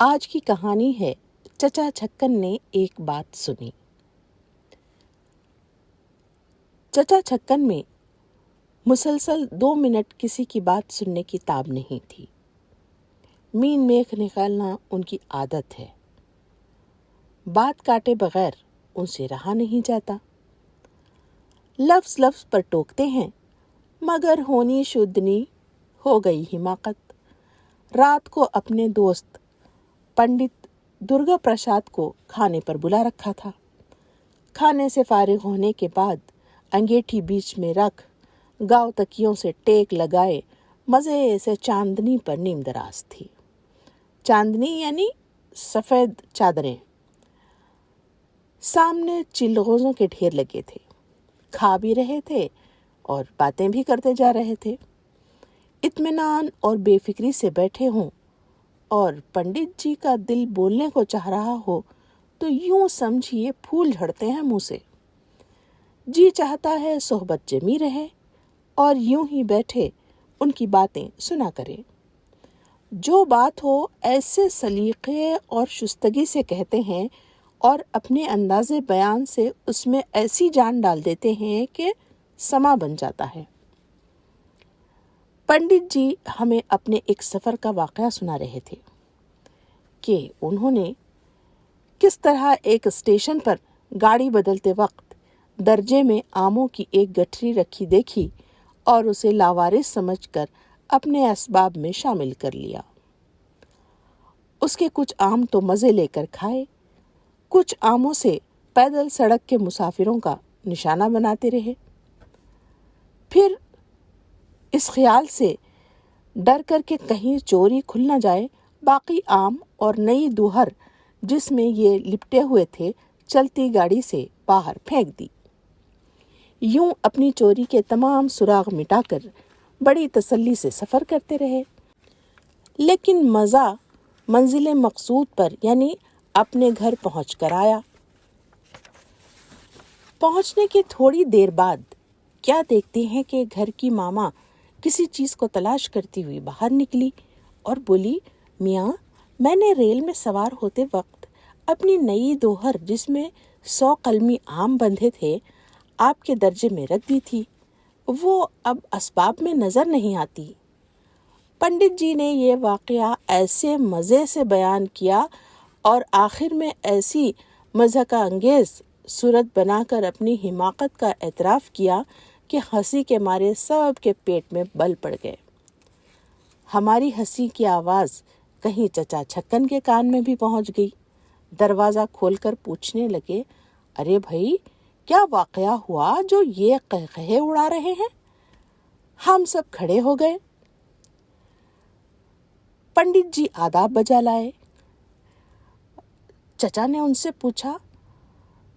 آج کی کہانی ہے چچا چھکن نے ایک بات سنی۔ چچا چھکن میں مسلسل 2 منٹ کسی کی بات سننے کی تاب نہیں تھی۔ مین میخ نکالنا ان کی عادت ہے۔ بات کاٹے بغیر ان سے رہا نہیں جاتا۔ لفظ لفظ پر ٹوکتے ہیں، مگر ہونی شدنی ہو گئی حماقت۔ رات کو اپنے دوست پنڈت درگا پرساد کو کھانے پر بلا رکھا تھا۔ کھانے سے فارغ ہونے کے بعد انگیٹھی بیچ میں رکھ گاؤ تکیوں سے ٹیک لگائے مزے سے چاندنی پر نیم دراز تھی۔ چاندنی یعنی سفید چادریں۔ سامنے چلغوزوں کے ڈھیر لگے تھے۔ کھا بھی رہے تھے اور باتیں بھی کرتے جا رہے تھے۔ اطمینان اور بے فکری سے بیٹھے ہوں اور پنڈت جی کا دل بولنے کو چاہ رہا ہو تو یوں سمجھیے پھول جھڑتے ہیں منہ سے۔ جی چاہتا ہے صحبت جمی رہے اور یوں ہی بیٹھے ان کی باتیں سنا کریں۔ جو بات ہو ایسے سلیقے اور شستگی سے کہتے ہیں اور اپنے انداز بیان سے اس میں ایسی جان ڈال دیتے ہیں کہ سما بن جاتا ہے۔ پنڈت جی ہمیں اپنے ایک سفر کا واقعہ سنا رہے تھے کہ انہوں نے کس طرح ایک اسٹیشن پر گاڑی بدلتے وقت درجے میں آموں کی ایک گٹھری رکھی دیکھی اور اسے لاوارث سمجھ کر اپنے اسباب میں شامل کر لیا۔ اس کے کچھ آم تو مزے لے کر کھائے، کچھ آموں سے پیدل سڑک کے مسافروں کا نشانہ بناتے رہے۔ پھر اس خیال سے ڈر کر کے کہیں چوری کھل نہ جائے، باقی آم اور نئی دوہر جس میں یہ لپٹے ہوئے تھے چلتی گاڑی سے باہر پھینک دی۔ یوں اپنی چوری کے تمام سراغ مٹا کر بڑی تسلی سے سفر کرتے رہے۔ لیکن مزہ منزل مقصود پر یعنی اپنے گھر پہنچ کر آیا۔ پہنچنے کی تھوڑی دیر بعد کیا دیکھتے ہیں کہ گھر کی ماما کسی چیز کو تلاش کرتی ہوئی باہر نکلی اور بولی، میاں، میں نے ریل میں سوار ہوتے وقت اپنی نئی دوہر جس میں 100 قلمی آم بندھے تھے آپ کے درجے میں رکھ دی تھی، وہ اب اسباب میں نظر نہیں آتی۔ پنڈت جی نے یہ واقعہ ایسے مزے سے بیان کیا اور آخر میں ایسی مضحکہ انگیز صورت بنا کر اپنی حماقت کا اعتراف کیا کہ ہنسی کے مارے سب کے پیٹ میں بل پڑ گئے۔ ہماری ہنسی کی آواز کہیں چچا چھکن کے کان میں بھی پہنچ گئی۔ دروازہ کھول کر پوچھنے لگے، ارے بھائی، کیا واقعہ ہوا جو یہ قہقہے اڑا رہے ہیں؟ ہم سب کھڑے ہو گئے۔ پنڈت جی آداب بجا لائے۔ چچا نے ان سے پوچھا،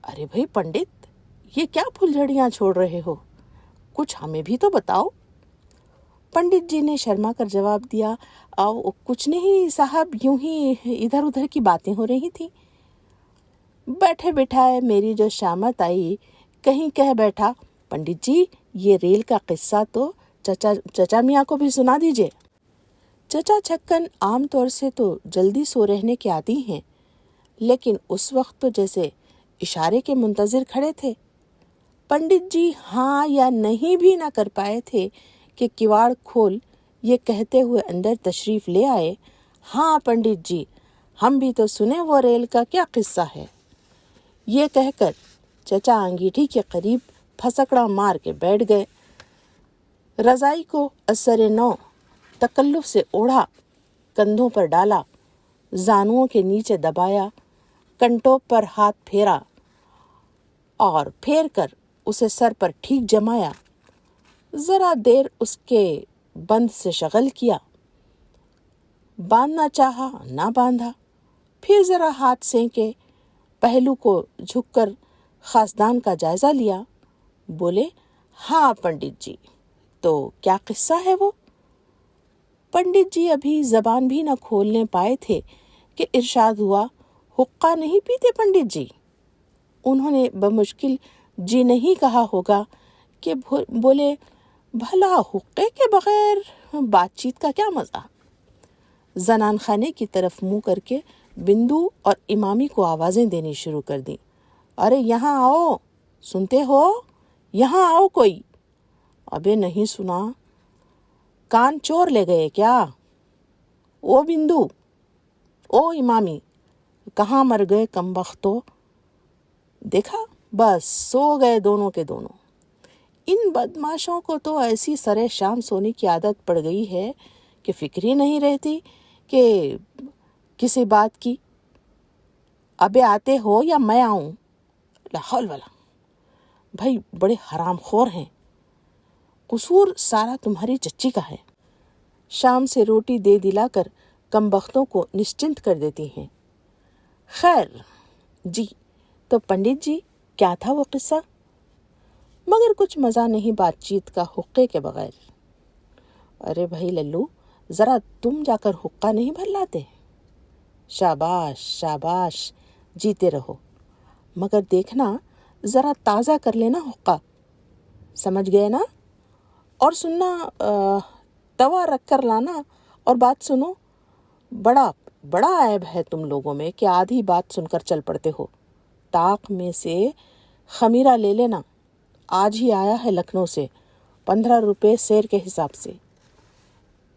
ارے بھائی پنڈت، یہ کیا پھلجھڑیاں چھوڑ رہے ہو؟ کچھ ہمیں بھی تو بتاؤ۔ پنڈت جی نے شرما کر جواب دیا، کچھ نہیں صاحب، یوں ہی ادھر ادھر کی باتیں ہو رہی تھیں۔ بیٹھے بٹھائے میری جو شامت آئی، کہیں کہہ بیٹھا، پنڈت جی یہ ریل کا قصہ تو چچا میاں کو بھی سنا دیجئے۔ چچا چھکن عام طور سے تو جلدی سو رہنے کے عادی ہیں، لیکن اس وقت تو جیسے اشارے کے منتظر کھڑے تھے۔ پنڈت جی ہاں یا نہیں بھی نہ کر پائے تھے کہ کواڑ کھول یہ کہتے ہوئے اندر تشریف لے آئے، ہاں پنڈت جی، ہم بھی تو سنیں وہ ریل کا کیا قصہ ہے۔ یہ کہہ کر چچا انگیٹھی کے قریب پھسکڑا مار کے بیٹھ گئے۔ رضائی کو اثر نو تکلف سے اوڑھا، کندھوں پر ڈالا، زانوؤں کے نیچے دبایا، کنٹوپ پر ہاتھ پھیرا اور پھیر کر اسے سر پر ٹھیک جمایا۔ ذرا دیر اس کے بند سے شغل کیا، باندھنا چاہا نہ باندھا، پھر ذرا ہاتھ سینکے، پہلو کو جھک کر خاصدان کا جائزہ لیا۔ بولے، ہاں پنڈت جی، تو کیا قصہ ہے وہ؟ پنڈت جی ابھی زبان بھی نہ کھولنے پائے تھے کہ ارشاد ہوا، حقہ نہیں پیتے پنڈت جی؟ انہوں نے بمشکل جی نہیں کہا ہوگا کہ بولے، بھلا حقے کے بغیر بات چیت کا کیا مزہ؟ زنان خانے کی طرف منہ کر کے بندو اور امامی کو آوازیں دینی شروع کر دیں۔ ارے یہاں آؤ، سنتے ہو؟ یہاں آؤ کوئی۔ ابے نہیں سنا، کان چور لے گئے کیا؟ او بندو، او امامی، کہاں مر گئے کم بختو؟ دیکھا، بس سو گئے دونوں کے دونوں۔ ان بدماشوں کو تو ایسی سرے شام سونے کی عادت پڑ گئی ہے کہ فکر ہی نہیں رہتی کہ کسی بات کی۔ ابے آتے ہو یا میں آؤں؟ لا حول ولا۔ بھائی بڑے حرام خور ہیں، قصور سارا تمہاری چچی کا ہے۔ شام سے روٹی دے دلا کر کم بختوں کو نشچنت کر دیتی ہیں۔ خیر جی، تو پنڈت جی کیا تھا وہ قصہ؟ مگر کچھ مزہ نہیں بات چیت کا حقے کے بغیر۔ ارے بھائی للو، ذرا تم جا کر حقہ نہیں بھر لاتے؟ شاباش شاباش، جیتے رہو، مگر دیکھنا ذرا تازہ کر لینا حقہ، سمجھ گئے نا؟ اور سننا، توا رکھ کر لانا۔ اور بات سنو، بڑا عیب ہے تم لوگوں میں کہ آدھی بات سن کر چل پڑتے ہو۔ طاق میں سے خمیرہ لے لینا، آج ہی آیا ہے لکھنؤ سے، 15 روپے سیر کے حساب سے۔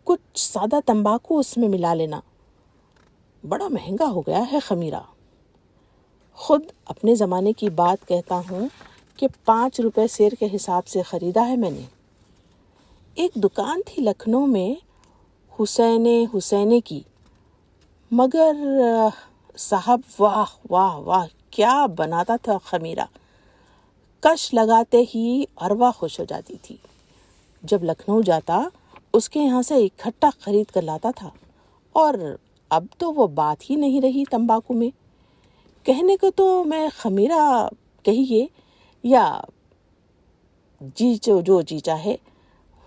کچھ سادہ تمباکو اس میں ملا لینا، بڑا مہنگا ہو گیا ہے خمیرہ۔ خود اپنے زمانے کی بات کہتا ہوں کہ 5 روپے سیر کے حساب سے خریدا ہے میں نے۔ ایک دکان تھی لکھنؤ میں حسینے کی، مگر صاحب واہ واہ واہ کیا بناتا تھا خمیرہ، کش لگاتے ہی اروا خوش ہو جاتی تھی۔ جب لکھنؤ جاتا اس کے یہاں سے اکٹھا خرید کر لاتا تھا، اور اب تو وہ بات ہی نہیں رہی تمباکو میں۔ کہنے کو تو میں خمیرہ کہیے یا جو جی چاہے،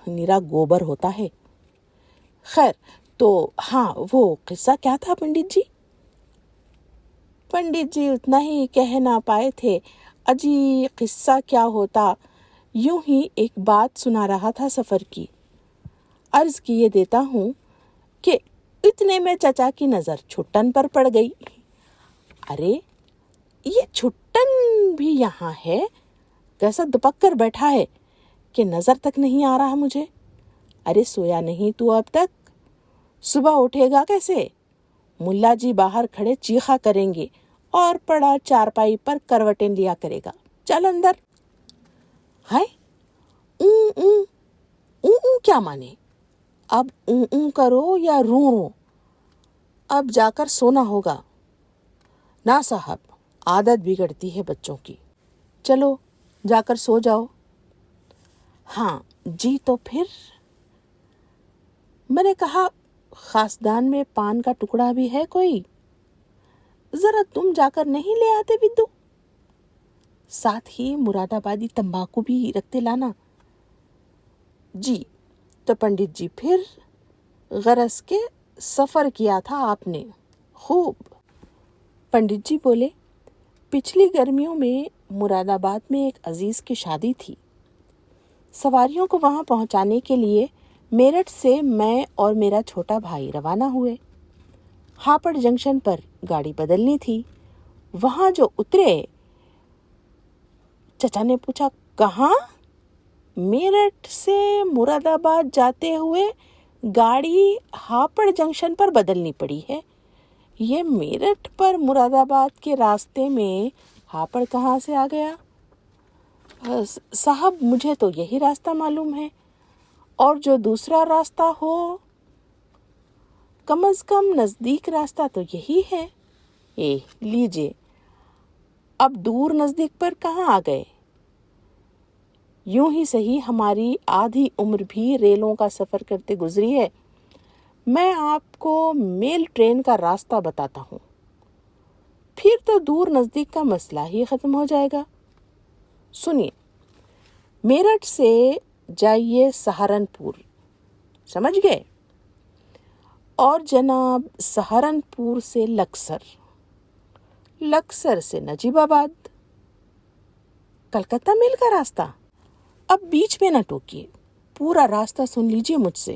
نیرا گوبر ہوتا ہے۔ خیر تو ہاں، وہ قصہ کیا تھا پنڈت جی؟ پنڈت جی اتنا ہی کہہ نہ پائے تھے۔ اجی قصہ کیا ہوتا، یوں ہی ایک بات سنا رہا تھا سفر کی۔ عرض کیے دیتا ہوں کہ اتنے میں چچا کی نظر چھٹن پر پڑ گئی۔ ارے یہ چھٹن بھی یہاں ہے، کیسا دپک کر بیٹھا ہے کہ نظر تک نہیں آ رہا مجھے۔ ارے سویا نہیں تو اب تک؟ صبح اٹھے گا کیسے؟ ملا جی باہر کھڑے چیخا کریں گے اور پڑا چارپائی پر کروٹیں لیا کرے گا، چل اندر۔ ہائے، اون اون اون اون کیا مانے؟ اب اون اون کرو یا رو رو؟ اب جا کر سونا ہوگا۔ نا صاحب، عادت بگڑتی ہے بچوں کی، چلو جا کر سو جاؤ۔ ہاں جی، تو پھر میں نے کہا خاصدان میں پان کا ٹکڑا بھی ہے کوئی؟ ذرا تم جا کر نہیں لے آتے بدو؟ ساتھ ہی مراد آبادی تمباکو بھی رکھتے لانا۔ جی تو پنڈت جی پھر غرض کے سفر کیا تھا آپ نے خوب؟ پنڈت جی بولے، پچھلی گرمیوں میں مراد آباد میں ایک عزیز کی شادی تھی۔ سواریوں کو وہاں پہنچانے کے لیے میرٹھ سے میں اور میرا چھوٹا بھائی روانہ ہوئے۔ ہاپڑ جنکشن پر گاڑی بدلنی تھی۔ وہاں جو اترے، چچا نے پوچھا کہاں؟ میرٹھ سے مراد آباد جاتے ہوئے گاڑی ہاپڑ جنکشن پر بدلنی پڑی ہے۔ یہ میرٹھ پر مراد آباد کے راستے میں ہاپڑ کہاں سے آ گیا؟ صاحب مجھے تو یہی راستہ معلوم ہے، اور جو دوسرا راستہ ہو، کم از کم نزدیک راستہ تو یہی ہے۔ لیجئے، اب دور نزدیک پر کہاں آ گئے؟ یوں ہی صحیح ہماری آدھی عمر بھی ریلوں کا سفر کرتے گزری ہے۔ میں آپ کو میل ٹرین کا راستہ بتاتا ہوں، پھر تو دور نزدیک کا مسئلہ ہی ختم ہو جائے گا۔ سنیے، میرٹھ سے جائیے سہارنپور، سمجھ گئے؟ اور جناب سہارنپور سے لکسر سے نجیب آباد، کلکتہ میل کا راستہ۔ اب بیچ میں نہ ٹوکیے، پورا راستہ سن لیجئے مجھ سے۔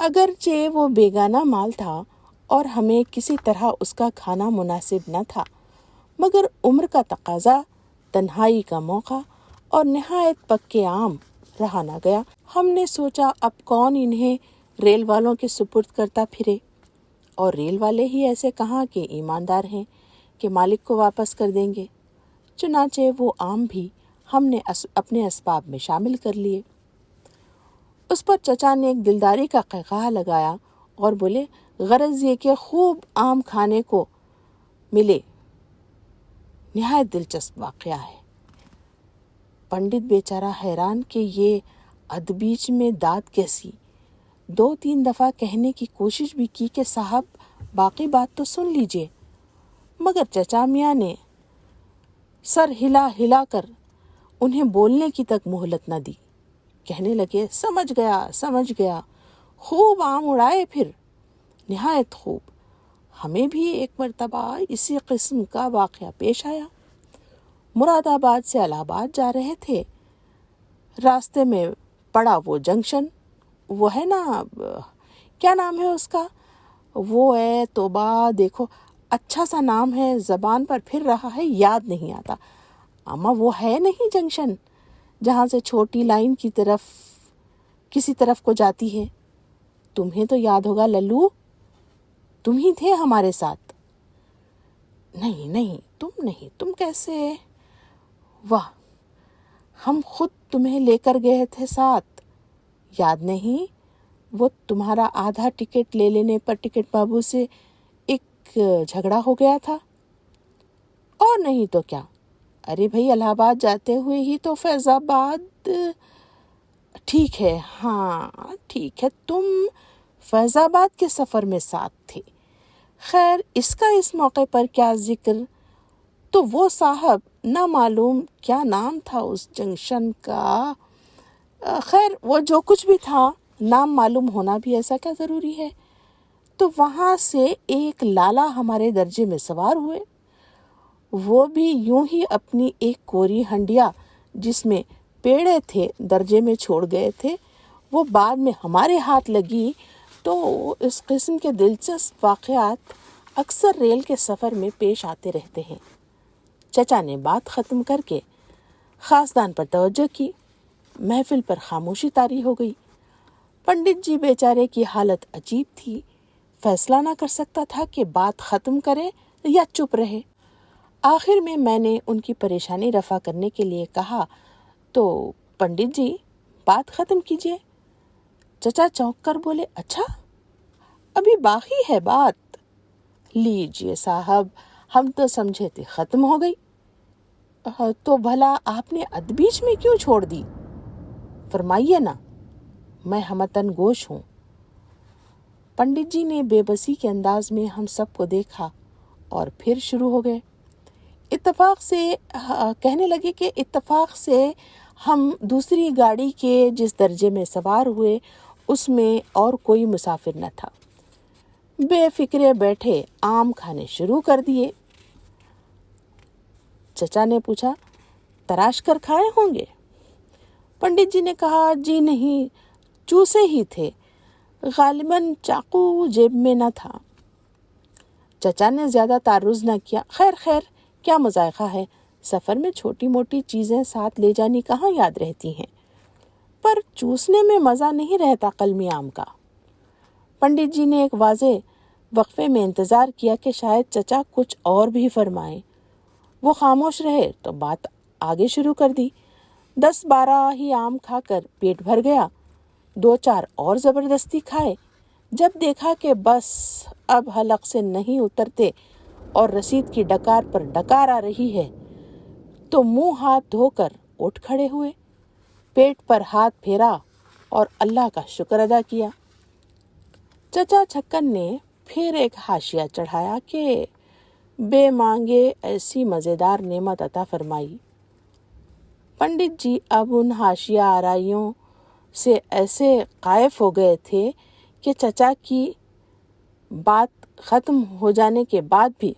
اگرچہ وہ بیگانہ مال تھا اور ہمیں کسی طرح اس کا کھانا مناسب نہ تھا، مگر عمر کا تقاضا، تنہائی کا موقع اور نہایت پکے آم رہا نہ گیا۔ ہم نے سوچا اب کون انہیں ریل والوں کے سپرد کرتا پھرے، اور ریل والے ہی ایسے کہاں کہ ایماندار ہیں کہ مالک کو واپس کر دیں گے۔ چنانچہ وہ آم بھی ہم نے اپنے اسباب میں شامل کر لیے۔ اس پر چچا نے ایک دلداری کا قہقہہ لگایا اور بولے، غرض یہ کہ خوب آم کھانے کو ملے۔ نہایت دلچسپ واقعہ ہے۔ پنڈت بیچارہ حیران کہ یہ ادبیچ میں داد کیسی۔ 2-3 دفعہ کہنے کی کوشش بھی کی کہ صاحب باقی بات تو سن لیجئے، مگر چچا میاں نے سر ہلا ہلا کر انہیں بولنے کی تک مہلت نہ دی۔ کہنے لگے، سمجھ گیا، خوب آم اڑائے پھر، نہایت خوب۔ ہمیں بھی ایک مرتبہ اسی قسم کا واقعہ پیش آیا۔ مراد آباد سے الہ آباد جا رہے تھے، راستے میں پڑا وہ جنکشن، وہ ہے نا، کیا نام ہے اس کا، وہ ہے توبہ، دیکھو اچھا سا نام ہے، زبان پر پھر رہا ہے، یاد نہیں آتا۔ اما وہ ہے نہیں جنکشن جہاں سے چھوٹی لائن کی طرف کسی طرف کو جاتی ہے؟ تمہیں تو یاد ہوگا للو، تم ہی تھے ہمارے ساتھ۔ نہیں، تم کیسے؟ واہ، ہم خود تمہیں لے کر گئے تھے ساتھ، یاد نہیں؟ وہ تمہارا آدھا ٹکٹ لے لینے پر ٹکٹ بابو سے ایک جھگڑا ہو گیا تھا۔ اور نہیں تو کیا، ارے بھائی الہ آباد جاتے ہوئے ہی تو فیض آباد، ٹھیک ہے، ہاں ٹھیک ہے، تم فیض آباد کے سفر میں ساتھ تھے۔ خیر اس کا اس موقع پر کیا ذکر، تو وہ صاحب نہ معلوم کیا نام تھا اس جنکشن کا، خیر وہ جو کچھ بھی تھا، نام معلوم ہونا بھی ایسا کیا ضروری ہے، تو وہاں سے ایک لالا ہمارے درجے میں سوار ہوئے، وہ بھی یوں ہی اپنی ایک کوری ہنڈیا جس میں پیڑے تھے درجے میں چھوڑ گئے تھے، وہ بعد میں ہمارے ہاتھ لگی۔ تو اس قسم کے دلچسپ واقعات اکثر ریل کے سفر میں پیش آتے رہتے ہیں۔ چچا نے بات ختم کر کے خاصدان پر توجہ کی۔ محفل پر خاموشی طاری ہو گئی۔ پنڈت جی بیچارے کی حالت عجیب تھی، فیصلہ نہ کر سکتا تھا کہ بات ختم کرے یا چپ رہے۔ آخر میں نے ان کی پریشانی رفع کرنے کے لیے کہا، تو پنڈت جی بات ختم کیجیے۔ چچا چونک کر بولے، اچھا ابھی باقی ہے بات؟ لیجیے صاحب، ہم تو سمجھے تھے ختم ہو گئی۔ تو بھلا آپ نے ادبیچ میں کیوں چھوڑ دی؟ فرمائیے نا، میں ہمتن گوش ہوں۔ پنڈت جی نے بے بسی کے انداز میں ہم سب کو دیکھا اور پھر شروع ہو گئے۔ کہنے لگے کہ اتفاق سے ہم دوسری گاڑی کے جس درجے میں سوار ہوئے اس میں اور کوئی مسافر نہ تھا۔ بے فکرے بیٹھے آم کھانے شروع کر دیے۔ چچا نے پوچھا، تراش کر کھائے ہوں گے؟ پنڈت جی نے کہا، جی نہیں، چوسے ہی تھے، غالباً چاقو جیب میں نہ تھا۔ چچا نے زیادہ تعرض نہ کیا، خیر کیا مذائقہ ہے، سفر میں چھوٹی موٹی چیزیں ساتھ لے جانی کہاں یاد رہتی ہیں، پر چوسنے میں مزہ نہیں رہتا قلمی آم کا۔ پنڈت جی نے ایک واضح وقفے میں انتظار کیا کہ شاید چچا کچھ اور بھی فرمائیں، وہ خاموش رہے تو بات آگے شروع کر دی۔ 10-12 ہی آم کھا کر پیٹ بھر گیا، 2-4 اور زبردستی کھائے، جب دیکھا کہ بس اب حلق سے نہیں اترتے اور رسید کی ڈکار پر ڈکار آ رہی ہے، تو منہ ہاتھ دھو کر اٹھ کھڑے ہوئے، پیٹ پر ہاتھ پھیرا اور اللہ کا شکر ادا کیا۔ چچا چھکن نے پھر ایک حاشیہ چڑھایا کہ بے مانگے ایسی مزیدار نعمت عطا فرمائی۔ پنڈت جی اب ان حاشیہ آرائیوں سے ایسے قائف ہو گئے تھے کہ چچا کی بات ختم ہو جانے کے بعد بھی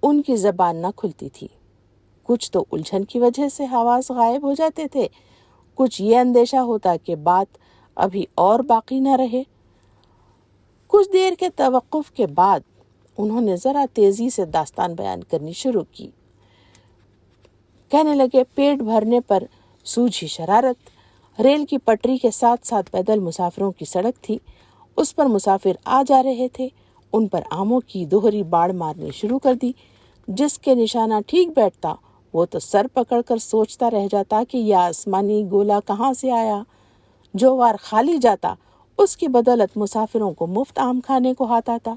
ان کی زبان نہ کھلتی تھی۔ کچھ تو الجھن کی وجہ سے حواس غائب ہو جاتے تھے، کچھ یہ اندیشہ ہوتا کہ بات ابھی اور باقی نہ رہے۔ کچھ دیر کے توقف کے بعد انہوں نے ذرا تیزی سے داستان بیان کرنی شروع کی۔ کہنے لگے، پیٹ بھرنے پر سوجھی شرارت، ریل کی پٹری کے ساتھ ساتھ پیدل مسافروں کی سڑک تھی، اس پر مسافر آ جا رہے تھے، ان پر آموں کی دوہری باڑ مارنی شروع کر دی۔ جس کے نشانہ ٹھیک بیٹھتا وہ تو سر پکڑ کر سوچتا رہ جاتا کہ یہ آسمانی گولا کہاں سے آیا۔ جو وار خالی جاتا اس کی بدولت مسافروں کو مفت آم کھانے کو ہاتھ آتا۔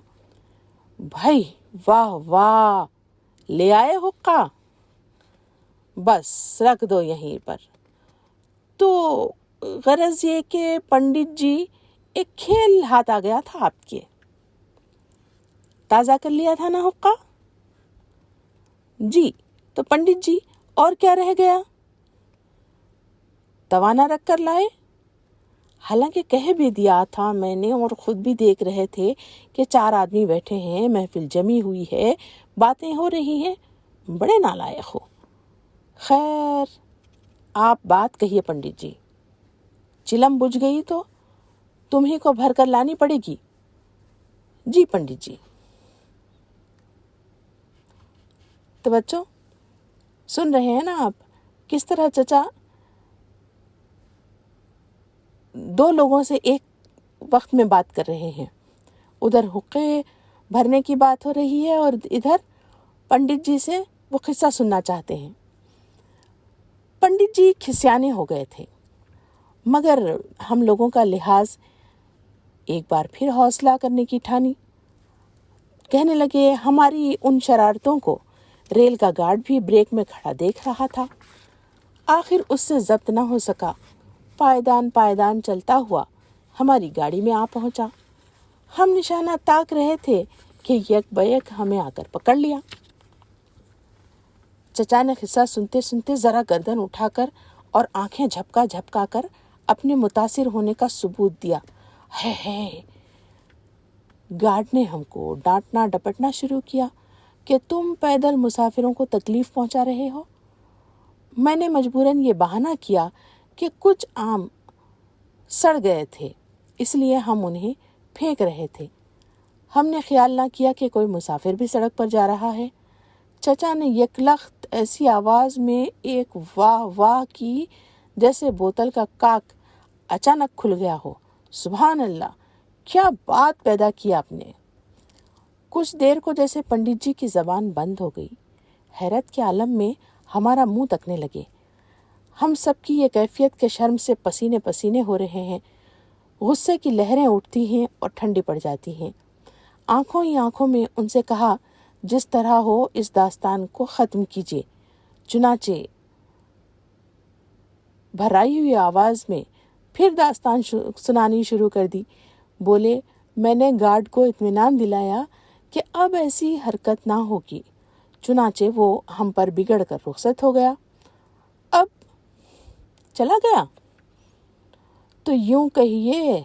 بھائی واہ واہ، لے آئے حقہ؟ بس رکھ دو یہیں پر۔ تو غرض یہ کہ پنڈت جی، ایک کھیل ہاتھ آ گیا تھا آپ کے، تازہ کر لیا تھا نا حقہ؟ جی، تو پنڈت جی اور کیا رہ گیا؟ توانا رکھ کر لائے؟ حالانکہ کہہ بھی دیا تھا میں نے، اور خود بھی دیکھ رہے تھے کہ 4 آدمی بیٹھے ہیں، محفل جمی ہوئی ہے، باتیں ہو رہی ہیں، بڑے نالائق ہو۔ خیر، آپ بات کہیے پنڈت جی، چلم بجھ گئی تو تمہیں کو بھر کر لانی پڑے گی۔ جی پنڈت جی۔ تو بچوں سن رہے ہیں نا آپ کس طرح چچا 2 لوگوں سے ایک وقت میں بات کر رہے ہیں۔ ادھر حقے بھرنے کی بات ہو رہی ہے اور ادھر پنڈت جی سے وہ قصہ سننا چاہتے ہیں۔ پنڈت جی کھسیانے ہو گئے تھے، مگر ہم لوگوں کا لحاظ ایک بار پھر حوصلہ کرنے کی ٹھانی۔ کہنے لگے، ہماری ان شرارتوں کو ریل کا گارڈ بھی بریک میں کھڑا دیکھ رہا تھا، آخر اس سے ضبط نہ ہو سکا، پائیدان چلتا ہوا ہماری گاڑی میں آ پہنچا۔ ہم نشانہ تاک رہے تھے کہ یک بیک ہمیں آ کر پکڑ لیا۔ چچا نے قصہ سنتے سنتے ذرا گردن اٹھا کر اور آنکھیں جھپکا کر اپنے متاثر ہونے کا ثبوت دیا۔ ہے گارڈ نے ہم کو ڈانٹنا ڈپٹنا شروع کیا کہ تم پیدل مسافروں کو تکلیف پہنچا رہے ہو۔ میں نے مجبوراً یہ بہانہ کیا کہ کچھ آم سڑ گئے تھے، اس لیے ہم انہیں پھینک رہے تھے۔ ہم نے خیال نہ کیا کہ کوئی مسافر بھی سڑک پر جا رہا ہے۔ چچا نے یکلخت ایسی آواز میں ایک واہ واہ کی جیسے بوتل کا کاک اچانک کھل گیا ہو۔ سبحان اللہ، کیا بات پیدا کی آپ نے! کچھ دیر کو جیسے پنڈت جی کی زبان بند ہو گئی، حیرت کے عالم میں ہمارا منہ تکنے لگے۔ ہم سب کی یہ کیفیت کے شرم سے پسینے پسینے ہو رہے ہیں، غصے کی لہریں اٹھتی ہیں اور ٹھنڈی پڑ جاتی ہیں۔ آنکھوں ہی آنکھوں میں ان سے کہا، جس طرح ہو اس داستان کو ختم کیجیے۔ چنانچہ بھرائی ہوئی آواز میں پھر داستان سنانی شروع کر دی۔ بولے، میں نے گارڈ کو اطمینان دلایا کہ اب ایسی حرکت نہ ہوگی، چنانچہ وہ ہم پر بگڑ کر رخصت ہو گیا۔ اب چلا گیا؟ تو یوں کہیے،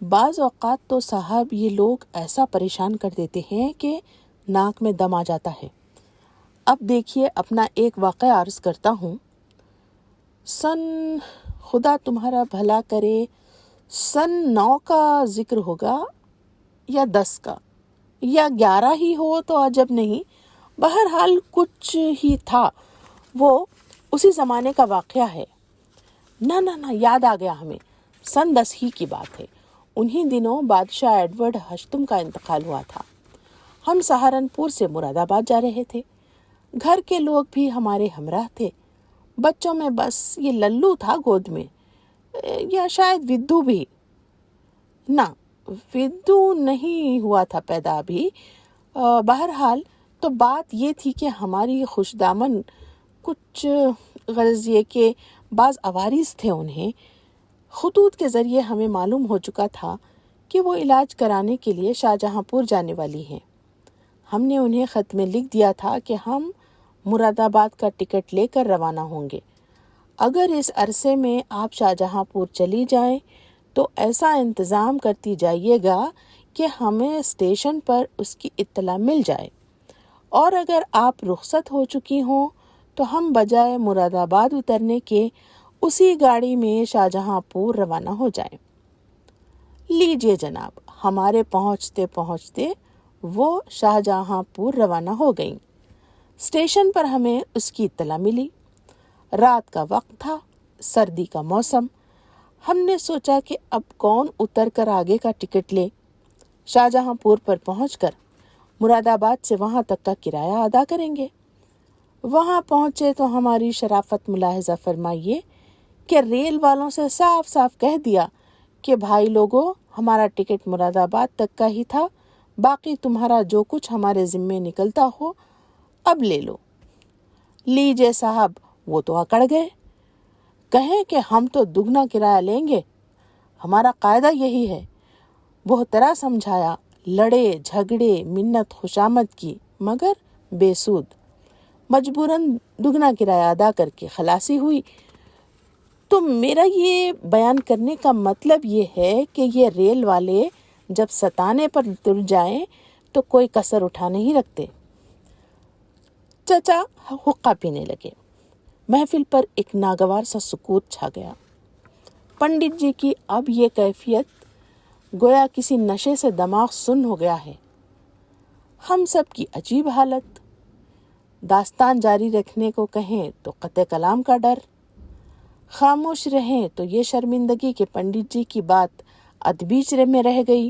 بعض اوقات تو صاحب یہ لوگ ایسا پریشان کر دیتے ہیں کہ ناک میں دم آ جاتا ہے۔ اب دیکھیے، اپنا ایک واقعہ عرض کرتا ہوں۔ خدا تمہارا بھلا کرے، 9 کا ذکر ہوگا یا 10 کا یا 11 ہی ہو تو عجب نہیں، بہرحال کچھ ہی تھا، وہ اسی زمانے کا واقعہ ہے۔ نہ یاد آ گیا ہمیں، 10 ہی کی بات ہے۔ انہی دنوں بادشاہ ایڈورڈ ہشتم کا انتقال ہوا تھا۔ ہم سہارنپور سے مراد آباد جا رہے تھے، گھر کے لوگ بھی ہمارے ہمراہ تھے۔ بچوں میں بس یہ للو تھا گود میں، یا شاید ودو بھی، نہ ودو نہیں ہوا تھا پیدا ابھی۔ بہرحال تو بات یہ تھی کہ ہماری خوش دامن کچھ، غرض یہ کہ بعض عوارض تھے، انہیں خطوط کے ذریعے ہمیں معلوم ہو چکا تھا کہ وہ علاج کرانے کے لیے شاہجہاں پور جانے والی ہیں۔ ہم نے انہیں خط میں لکھ دیا تھا کہ ہم مراد آباد کا ٹکٹ لے کر روانہ ہوں گے۔ اگر اس عرصے میں آپ شاہجہاں پور چلی جائیں تو ایسا انتظام کرتی جائیے گا کہ ہمیں اسٹیشن پر اس کی اطلاع مل جائے، اور اگر آپ رخصت ہو چکی ہوں تو ہم بجائے مراد آباد اترنے کے اسی گاڑی میں شاہجہاں پور روانہ ہو جائیں۔ لیجیے جناب، ہمارے پہنچتے پہنچتے وہ شاہجہاں پور روانہ ہو گئیں۔ اسٹیشن پر ہمیں اس کی اطلاع ملی۔ رات کا وقت تھا، سردی کا موسم۔ ہم نے سوچا کہ اب کون اتر کر آگے کا ٹکٹ لے۔ شاہجہاں پور پر پہنچ کر مراد آباد سے وہاں تک کا کرایہ ادا کریں گے۔ وہاں پہنچے تو ہماری شرافت ملاحظہ فرمائیے کہ ریل والوں سے صاف صاف کہہ دیا کہ بھائی لوگوں، ہمارا ٹکٹ مراد آباد تک کا ہی تھا، باقی تمہارا جو کچھ ہمارے ذمے نکلتا ہو اب لے لو۔ لیجیے صاحب، وہ تو اکڑ گئے، کہیں کہ ہم تو دگنا کرایہ لیں گے، ہمارا قاعدہ یہی ہے۔ بہت طرح سمجھایا، لڑے جھگڑے، منت خوشامد کی، مگر بے سود۔ مجبوراً دگنا کرایہ ادا کر کے خلاصی ہوئی۔ تو میرا یہ بیان کرنے کا مطلب یہ ہے کہ یہ ریل والے جب ستانے پر تر جائیں تو کوئی کسر اٹھا نہیں رکھتے۔ چچا حقہ پینے لگے۔ محفل پر ایک ناگوار سا سکوت چھا گیا۔ پنڈت جی کی اب یہ کیفیت گویا کسی نشے سے دماغ سن ہو گیا ہے۔ ہم سب کی عجیب حالت۔ داستان جاری رکھنے کو کہیں تو قطع کلام کا ڈر، خاموش رہیں تو یہ شرمندگی کہ پنڈت جی کی بات ادبیچ میں رہ گئی۔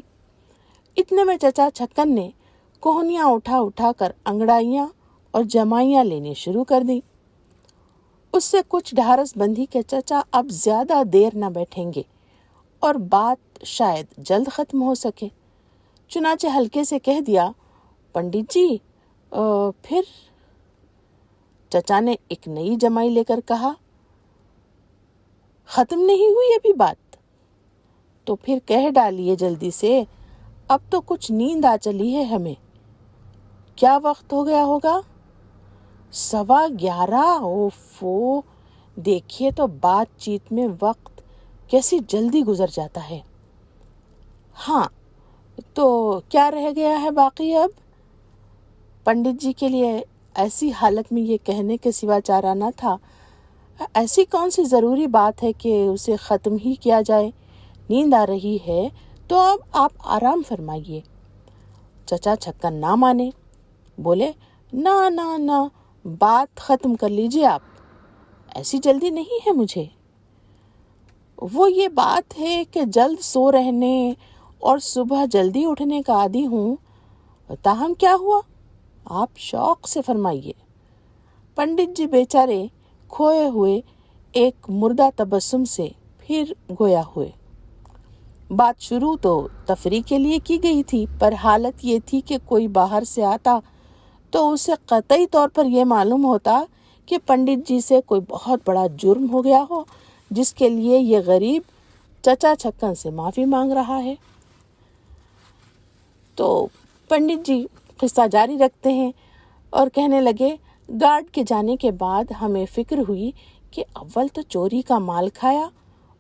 اتنے میں چچا چھکن نے کوہنیاں اٹھا اٹھا کر انگڑائیاں اور جمائیاں لینی شروع کر دی۔ اس سے کچھ ڈھارس بندھی کہ چچا اب زیادہ دیر نہ بیٹھیں گے اور بات شاید جلد ختم ہو سکے۔ چنانچہ ہلکے سے کہہ دیا، پنڈت جی پھر؟ چچا نے ایک نئی جمائی لے کر کہا، ختم نہیں ہوئی ابھی بات؟ تو پھر کہہ ڈالیے جلدی سے، اب تو کچھ نیند آ چلی ہے ہمیں۔ کیا وقت ہو گیا ہوگا؟ 11:15۔ اوفو، دیکھیے تو بات چیت میں وقت کیسی جلدی گزر جاتا ہے۔ ہاں، تو کیا رہ گیا ہے باقی اب؟ پنڈت جی کے لیے ایسی حالت میں یہ کہنے کے سوا چارہ نہ تھا۔ ایسی کون سی ضروری بات ہے کہ اسے ختم ہی کیا جائے؟ نیند آ رہی ہے تو اب آپ آرام فرمائیے۔ چچا چھکن نہ مانے، بولے، نہ نہ نہ، بات ختم کر لیجیے آپ، ایسی جلدی نہیں ہے مجھے۔ وہ یہ بات ہے کہ جلد سو رہنے اور صبح جلدی اٹھنے کا عادی ہوں، تاہم کیا ہوا؟ آپ شوق سے فرمائیے۔ پنڈت جی بیچارے کھوئے ہوئے ایک مردہ تبسم سے پھر گویا ہوئے۔ بات شروع تو تفریح کے لیے کی گئی تھی، پر حالت یہ تھی کہ کوئی باہر سے آتا تو اسے قطعی طور پر یہ معلوم ہوتا کہ پنڈت جی سے کوئی بہت بڑا جرم ہو گیا ہو، جس کے لیے یہ غریب چچا چھکن سے معافی مانگ رہا ہے۔ تو پنڈت جی قصہ جاری رکھتے ہیں اور کہنے لگے، گارڈ کے جانے کے بعد ہمیں فکر ہوئی کہ اول تو چوری کا مال کھایا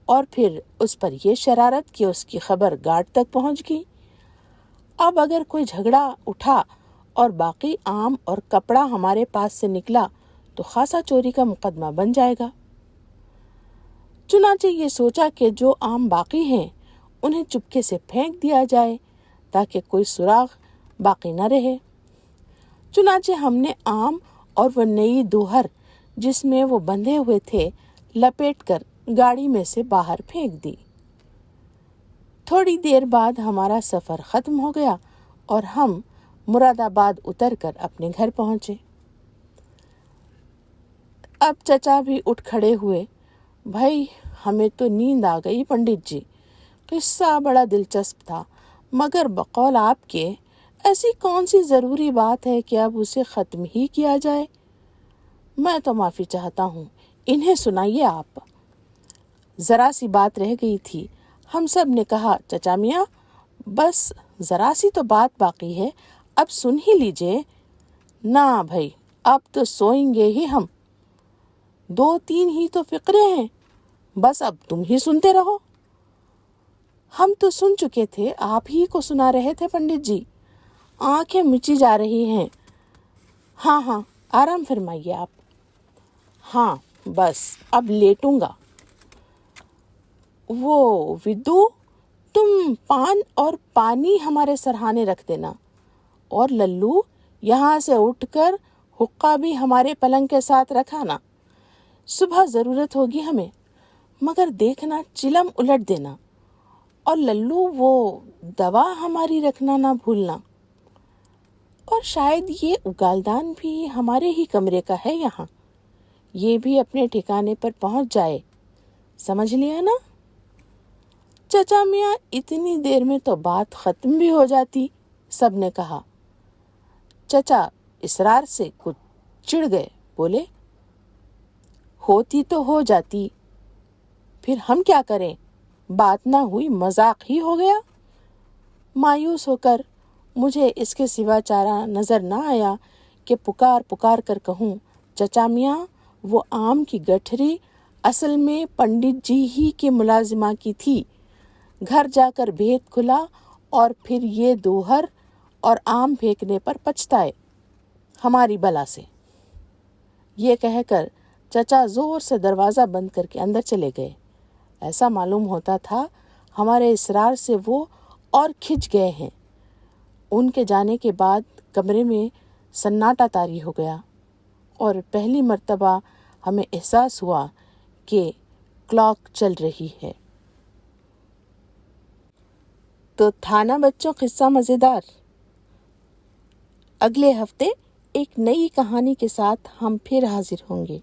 اور پھر اس پر یہ شرارت کہ اس کی خبر گارڈ تک پہنچ گئی۔ اب اگر کوئی جھگڑا اٹھا اور باقی آم اور کپڑا ہمارے پاس سے نکلا تو خاصا چوری کا مقدمہ بن جائے گا۔ چنانچہ یہ سوچا کہ جو آم باقی ہیں انہیں چپکے سے پھینک دیا جائے تاکہ کوئی سراغ باقی نہ رہے۔ چنانچہ ہم نے آم اور وہ نئی دوہر جس میں وہ بندھے ہوئے تھے لپیٹ کر گاڑی میں سے باہر پھینک دی۔ تھوڑی دیر بعد ہمارا سفر ختم ہو گیا اور ہم مراد آباد اتر کر اپنے گھر پہنچے۔ اب چچا بھی اٹھ کھڑے ہوئے، بھائی ہمیں تو نیند آ گئی پنڈت جی، قصہ بڑا دلچسپ تھا، مگر بقول آپ کے ایسی کون سی ضروری بات ہے کہ اب اسے ختم ہی کیا جائے؟ میں تو معافی چاہتا ہوں، انہیں سنائیے آپ۔ ذرا سی بات رہ گئی تھی، ہم سب نے کہا، چچا میاں بس ذرا سی تو بات باقی ہے، اب سن ہی لیجئے۔ نہ بھائی، اب تو سوئیں گے ہی ہم، 2-3 ہی تو فقرے ہیں، بس اب تم ہی سنتے رہو۔ ہم تو سن چکے تھے، آپ ہی کو سنا رہے تھے پنڈت جی، آنکھیں مچی جا رہی ہیں۔ ہاں ہاں، آرام فرمائیے آپ۔ ہاں بس اب لیٹوں گا۔ وہ ودو، تم پان اور پانی ہمارے سرہانے رکھ دینا، اور للو یہاں سے اٹھ کر حقہ بھی ہمارے پلنگ کے ساتھ رکھانا۔ صبح ضرورت ہوگی ہمیں، مگر دیکھنا چلم الٹ دینا، اور للو وہ دوا ہماری رکھنا نہ بھولنا۔ اور شاید یہ اگالدان بھی ہمارے ہی کمرے کا ہے یہاں، یہ بھی اپنے ٹھکانے پر پہنچ جائے، سمجھ لیا نا؟ چچا میاں اتنی دیر میں تو بات ختم بھی ہو جاتی، سب نے کہا۔ چچا اسرار سے کچھ چڑ گئے، بولے، ہوتی تو ہو جاتی، پھر ہم کیا کریں، بات نہ ہوئی مذاق ہی ہو گیا۔ مایوس ہو کر مجھے اس کے سوا چارہ نظر نہ آیا کہ پکار کر کہوں، چچا میاں وہ آم کی گٹھری اصل میں پنڈت جی ہی کے ملازمہ کی تھی، گھر جا کر بھید کھلا اور پھر یہ دوہر اور آم پھینکنے پر پچھتائے ہماری بلا سے۔ یہ کہہ کر چچا زور سے دروازہ بند کر کے اندر چلے گئے۔ ایسا معلوم ہوتا تھا ہمارے اصرار سے وہ اور کھنچ گئے ہیں۔ ان کے جانے کے بعد کمرے میں سناٹا طاری ہو گیا، اور پہلی مرتبہ ہمیں احساس ہوا کہ کلاک چل رہی ہے۔ تو تھا نا بچوں قصہ مزیدار۔ اگلے ہفتے ایک نئی کہانی کے ساتھ ہم پھر حاضر ہوں گے۔